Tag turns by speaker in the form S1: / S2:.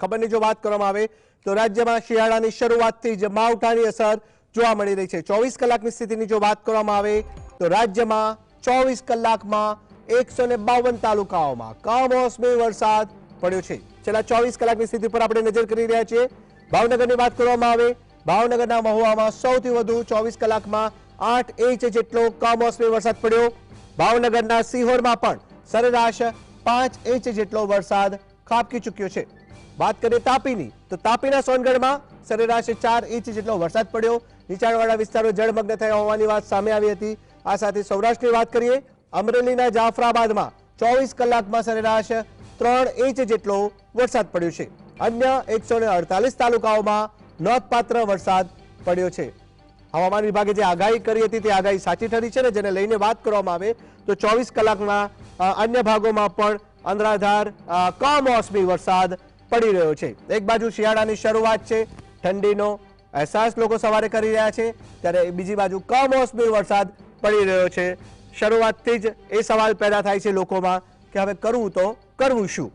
S1: ખબરની જો વાત કરવામાં આવે તો રાજ્યમાં શિયાળાની શરૂઆતથી જ માવઠાની અસર જોવા મળી રહી છે। 24 કલાકની સ્થિતિની જો વાત કરવામાં આવે તો રાજ્યમાં 24 કલાકમાં 152 તાલુકાઓમાં કમોસમી વરસાદ પડ્યો છે। છેલ્લા 24 કલાકની સ્થિતિ પર આપણે નજર કરી રહ્યા છીએ। ભાવનગરની વાત કરવામાં આવે, ભાવનગરના મહુવામાં સૌથી વધુ 24 કલાકમાં 8 ઇંચ જેટલો કમોસમી વરસાદ પડ્યો। ભાવનગરના સિહોરમાં પણ સરેરાશ 5 ઇંચ જેટલો વરસાદ ખાબકી ચૂક્યો છે। વાત કરીએ તાપીની તો તાપીના સોનગઢમાં સરેરાશ 4 ઇંચ જેટલો વરસાદ પડ્યો। નીચાણવાળા વિસ્તારો જળમગ્ન થયા હોવાની વાત સામે આવી હતી। આ સાથે સૌરાષ્ટ્રની વાત કરીએ, અમરેલીના જાફરાબાદમાં 24 કલાકમાં સરેરાશ 3 ઇંચ જેટલો વરસાદ પડ્યો છે। અન્ય 148 તાલુકાઓમાં નોંધપાત્ર વરસાદ પડ્યો છે। હવામાન વિભાગે જે આગાહી કરી હતી તે આગાહી સાચી ઠરી છે ને, જેને લઈને વાત કરવામાં આવે તો 24 કલાકના અન્ય ભાગોમાં પણ અનરાધાર કમોસમી વરસાદ પડી રહ્યો છે। એક બાજુ શિયાળાની શરૂઆત છે, ઠંડીનો અહેસાસ લોકો સવારે કરી રહ્યા છે, ત્યારે બીજી બાજુ કમોસમી વરસાદ પડી રહ્યો છે। શરૂઆતથી જ એ સવાલ પેદા થાય છે લોકોમાં કે હવે કરવું તો કરવું શું।